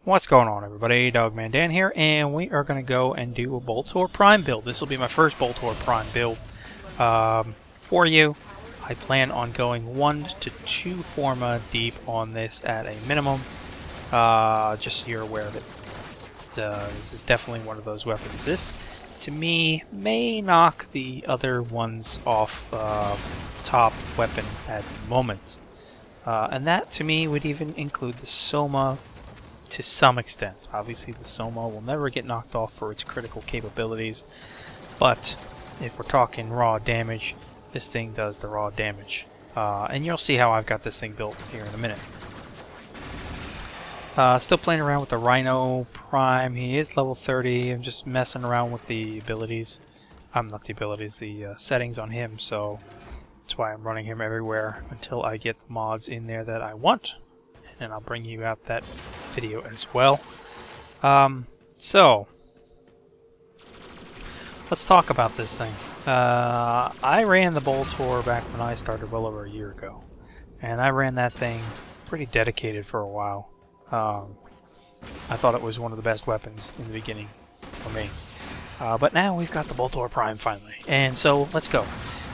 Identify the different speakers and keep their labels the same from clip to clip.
Speaker 1: What's going on, everybody? DogMan Dan here, and we are going to go and do a Boltor Prime build. This will be my first Boltor Prime build for you. I plan on going 1 to 2 forma deep on this at a minimum, just so you're aware of it. This is definitely one of those weapons. This, to me, may knock the other ones off top weapon at the moment. And that, to me, would even include the Soma to some extent. Obviously, the Soma will never get knocked off for its critical capabilities, but if we're talking raw damage, this thing does the raw damage. And you'll see how I've got this thing built here in a minute. Still playing around with the Rhino Prime. He is level 30. I'm just messing around with the abilities. Not the abilities, the settings on him, so that's why I'm running him everywhere until I get the mods in there that I want. And I'll bring you out that video as well. So, let's talk about this thing. I ran the Boltor back when I started well over a year ago. And I ran that thing pretty dedicated for a while. I thought it was one of the best weapons in the beginning for me. But now we've got the Boltor Prime finally. And so, let's go.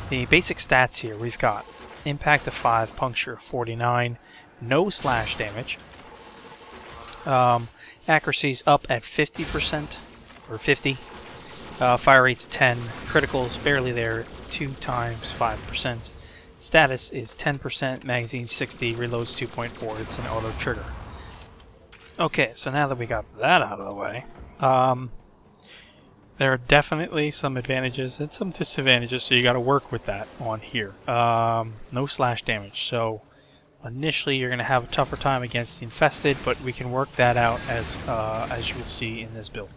Speaker 1: The basic stats here, we've got impact of 5, puncture of 49, no slash damage. Accuracy's up at 50%, or 50. Fire rate's 10. Critical's barely there, 2 times 5%. Status is 10%, magazine 60, reloads 2.4. It's an auto trigger. Okay, so now that we got that out of the way, there are definitely some advantages and some disadvantages, so you got to work with that on here. No slash damage, so initially you're going to have a tougher time against the infested, but we can work that out as you will see in this build.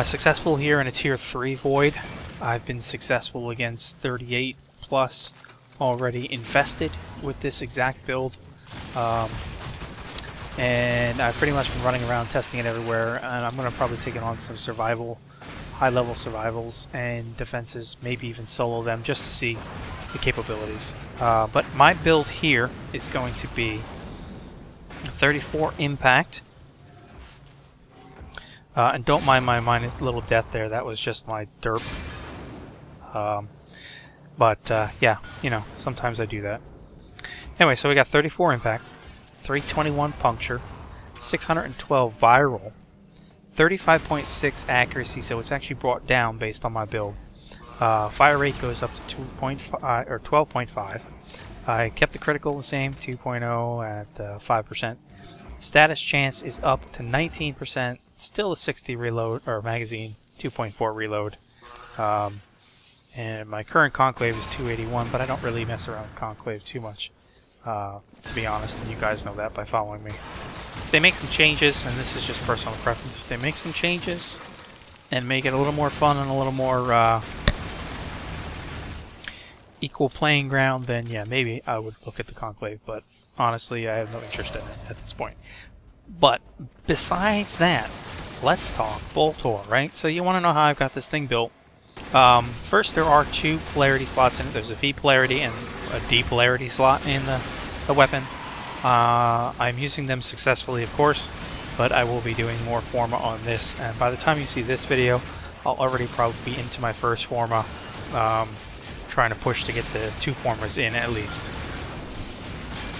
Speaker 1: Successful here in a tier 3 void. I've been successful against 38 plus already infested with this exact build. And I've pretty much been running around testing it everywhere, and I'm going to probably take it on some survival, high-level survivals and defenses, maybe even solo them just to see the capabilities. But my build here is going to be 34 impact. And don't mind my minus little death there, that was just my derp. Yeah, you know, sometimes I do that. Anyway, so we got 34 impact, 321 puncture, 612 viral, 35.6 accuracy, so it's actually brought down based on my build. Fire rate goes up to 2.5 or 12.5. I kept the critical the same, 2.0 at 5%. Status chance is up to 19%. Still a 60 reload or magazine, 2.4 reload. And my current conclave is 281, but I don't really mess around with conclave too much, to be honest, and you guys know that by following me. If they make some changes, and this is just personal preference, if they make some changes and make it a little more fun and a little more equal playing ground, then yeah, maybe I would look at the conclave, but honestly I have no interest in it at this point. But besides that, let's talk Boltor, right? So you want to know how I've got this thing built. First, there are 2 polarity slots in it. There's a V polarity and a D polarity slot in the weapon. I'm using them successfully, of course, but I will be doing more forma on this, and by the time you see this video, I'll already probably be into my first forma, trying to push to get to 2 formas in at least.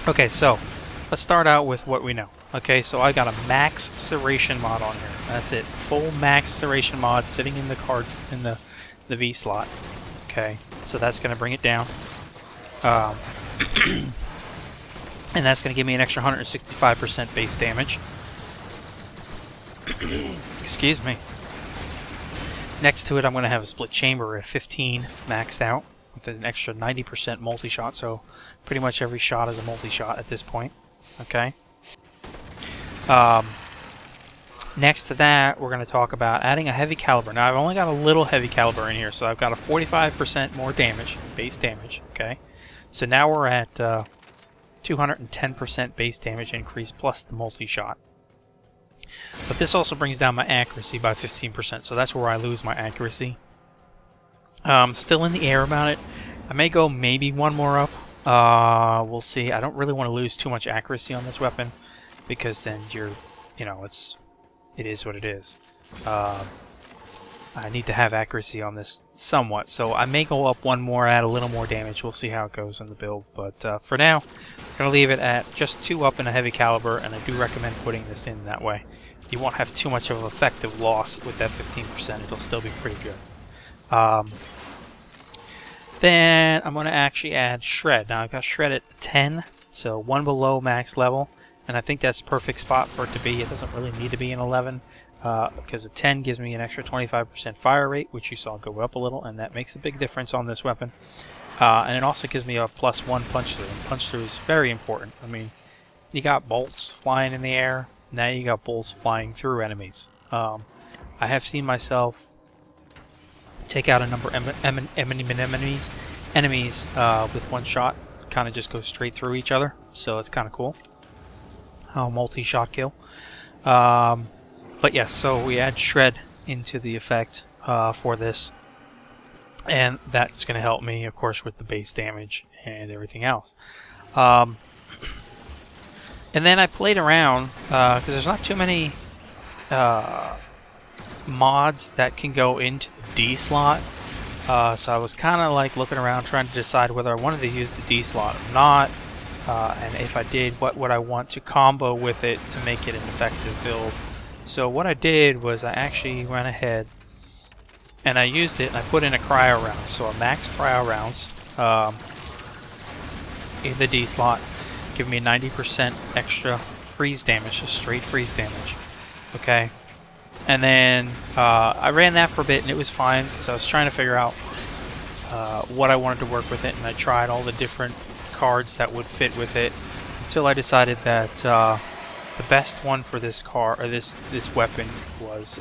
Speaker 1: Okay, so let's start out with what we know. Okay, so I got a max serration mod on here. That's it. Full max serration mod sitting in the cards in the V slot. Okay, so that's going to bring it down. And that's going to give me an extra 165% base damage. Excuse me. Next to it, I'm going to have a split chamber at 15 maxed out with an extra 90% multi-shot, so pretty much every shot is a multi-shot at this point. Okay. Next to that, we're going to talk about adding a heavy caliber. Now, I've only got a little heavy caliber in here, so I've got a 45% more damage, base damage, okay? So now we're at 210% base damage increase plus the multi-shot. But this also brings down my accuracy by 15%, so that's where I lose my accuracy. Still in the air about it. I may go maybe 1 more up, We'll see. I don't really want to lose too much accuracy on this weapon, because then you know, it is what it is. I need to have accuracy on this somewhat, so I may go up one more, add a little more damage. We'll see how it goes in the build, but for now, I'm going to leave it at just 2 up in a heavy caliber, and I do recommend putting this in that way. You won't have too much of an effective loss with that 15%. It'll still be pretty good. Then I'm going to actually add Shred. Now I've got Shred at 10, so 1 below max level, and I think that's the perfect spot for it to be. It doesn't really need to be an 11. Because a 10 gives me an extra 25% fire rate, which you saw go up a little, and that makes a big difference on this weapon. And it also gives me a +1 punch through. And punch through is very important. I mean, you got bolts flying in the air, now you got bolts flying through enemies. I have seen myself take out a number of enemies with one shot, kind of just go straight through each other, so it's kind of cool. Multi-shot kill. But yes, so we add Shred into the effect for this, and that's going to help me, of course, with the base damage and everything else. And then I played around, because there's not too many mods that can go into the D slot, so I was kind of like looking around trying to decide whether I wanted to use the D slot or not, and if I did, what would I want to combo with it to make it an effective build. So what I did was I actually went ahead and I used it and I put in a cryo round. So a max cryo rounds in the D slot give me 90% extra freeze damage, just straight freeze damage. Okay, and then I ran that for a bit and it was fine because I was trying to figure out what I wanted to work with it, and I tried all the different cards that would fit with it until I decided that the best one for this this weapon was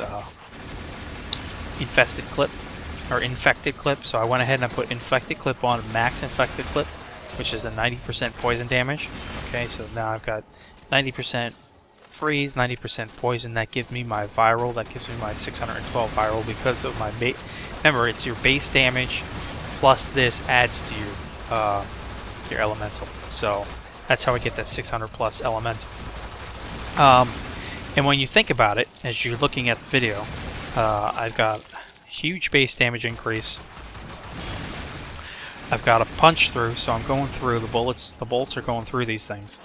Speaker 1: infested clip, so I went ahead and I put infected clip on, max infected clip, which is a 90% poison damage. Okay, so now I've got 90% freeze, 90% poison. That gives me my viral, that gives me my 612 viral because of my base. Remember, it's your base damage plus this adds to your elemental. So that's how I get that 600 plus elemental. And when you think about it, as you're looking at the video, I've got huge base damage increase. I've got a punch through, so I'm going through the bolts are going through these things.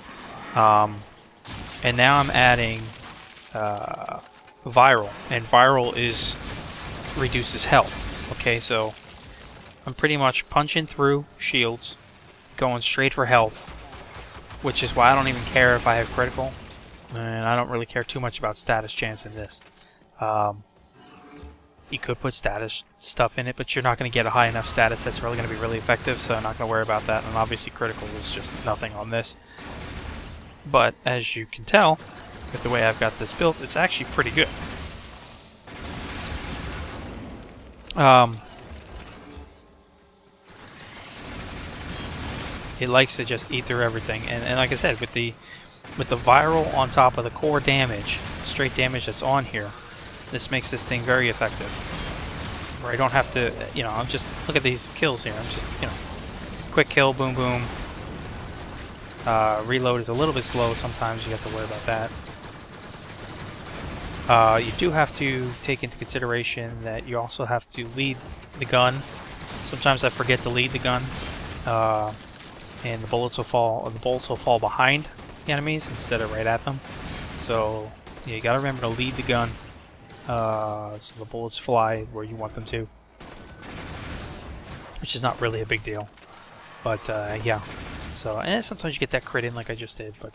Speaker 1: And now I'm adding viral, and viral reduces health. Okay, so I'm pretty much punching through shields, going straight for health, which is why I don't even care if I have critical. And I don't really care too much about status chance in this. You could put status stuff in it, but you're not going to get a high enough status that's really going to be really effective, so I'm not going to worry about that. And obviously critical is just nothing on this. But as you can tell, with the way I've got this built, it's actually pretty good. It likes to just eat through everything, and like I said, with the viral on top of the core damage, straight damage that's on here, this makes this thing very effective. Where I don't have to, you know, I'm just, look at these kills here, I'm just, you know, quick kill, boom boom. Reload is a little bit slow sometimes, you have to worry about that. You do have to take into consideration that you also have to lead the gun. Sometimes I forget to lead the gun, and the bolts will fall behind the enemies instead of right at them. So yeah, you gotta remember to lead the gun, so the bullets fly where you want them to, which is not really a big deal. But yeah, so and sometimes you get that crit in like I just did. But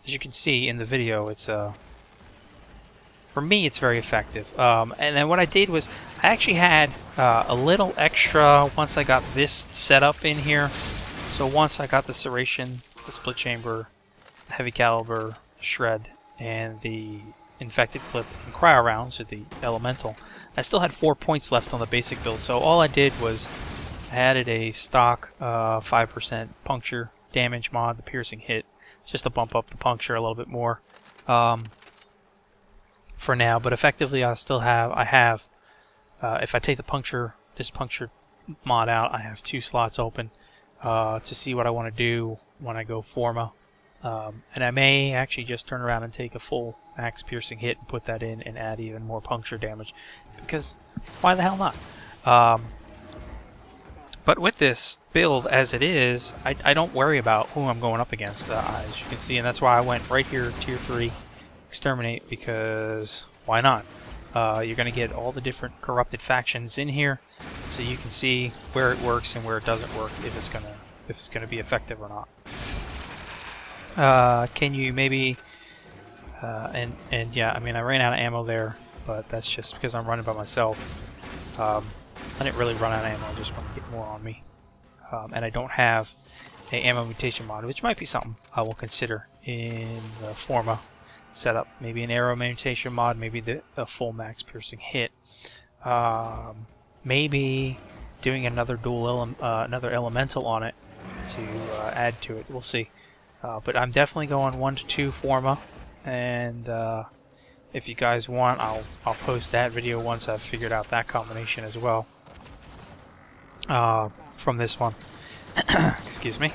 Speaker 1: as you can see in the video, it's for me it's very effective. And then what I did was I actually had a little extra once I got this set up in here. So once I got the serration, the split chamber, the heavy caliber, shred, and the infected clip and cryo rounds, or the elemental, I still had 4 points left on the basic build. So all I did was I added a stock 5% puncture damage mod, the piercing hit, just to bump up the puncture a little bit more for now. But effectively, I have if I take this puncture mod out, I have 2 slots open. to see what I want to do when I go Forma. And I may actually just turn around and take a full max piercing hit and put that in and add even more puncture damage, because why the hell not? But with this build as it is, I don't worry about who I'm going up against, as you can see, and that's why I went right here, Tier 3, Exterminate, because why not? You're going to get all the different corrupted factions in here, so you can see where it works and where it doesn't work, if it's gonna be effective or not. Can you maybe... and yeah, I mean, I ran out of ammo there, but that's just because I'm running by myself. I didn't really run out of ammo, I just want to get more on me. And I don't have an ammo mutation mod, which might be something I will consider in the Forma setup. Maybe an arrow mutation mod, maybe a full max piercing hit. Maybe doing another another elemental on it to add to it. We'll see. But I'm definitely going 1 to 2 Forma, and if you guys want, I'll post that video once I've figured out that combination as well. From this one. Excuse me.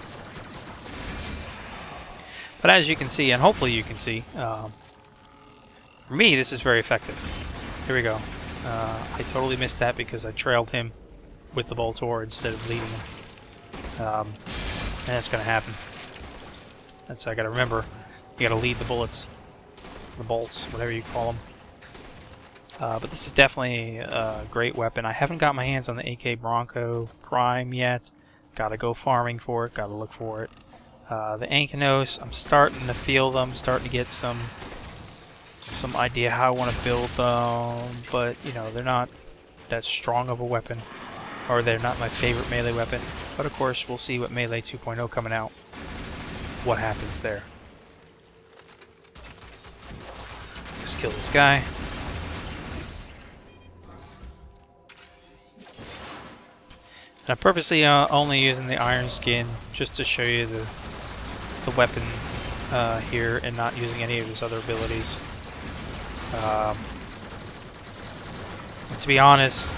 Speaker 1: But as you can see, and hopefully you can see, for me this is very effective. Here we go. I totally missed that because I trailed him with the Boltor instead of leading him. And that's going to happen. That's, I got to remember, you got to lead the bullets. The bolts, whatever you call them. But this is definitely a great weapon. I haven't got my hands on the Rhino Prime yet. Gotta go farming for it, gotta look for it. The Ankynos, I'm starting to feel them, starting to get some idea how I want to build them, but you know, they're not that strong of a weapon, or they're not my favorite melee weapon. But of course, we'll see what Melee 2.0 coming out, what happens there. Let's kill this guy. I'm purposely only using the iron skin just to show you the weapon here, and not using any of his other abilities. And to be honest,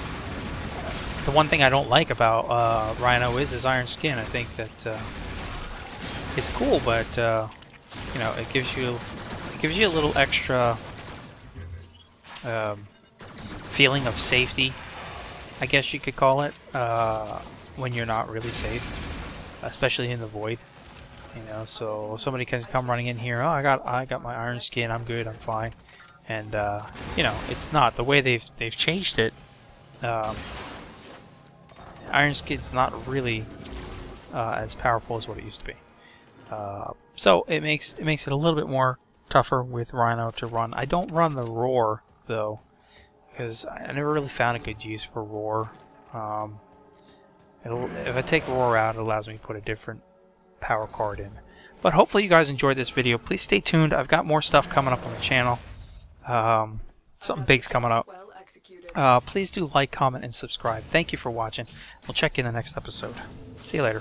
Speaker 1: the one thing I don't like about Rhino is his iron skin. I think that it's cool, but you know, it gives you a little extra feeling of safety, I guess you could call it, when you're not really safe, especially in the void. You know, so somebody can come running in here. Oh, I got my iron skin. I'm good. I'm fine. And you know, it's not the way they've changed it. Iron skin's not really as powerful as what it used to be. So it makes it a little bit more tougher with Rhino to run. I don't run the roar though, because I never really found a good use for roar. If I take roar out, it allows me to put a different power card in. But hopefully you guys enjoyed this video. Please stay tuned. I've got more stuff coming up on the channel. Something big's coming up. Please do like, comment, and subscribe. Thank you for watching. We'll check you in the next episode. See you later.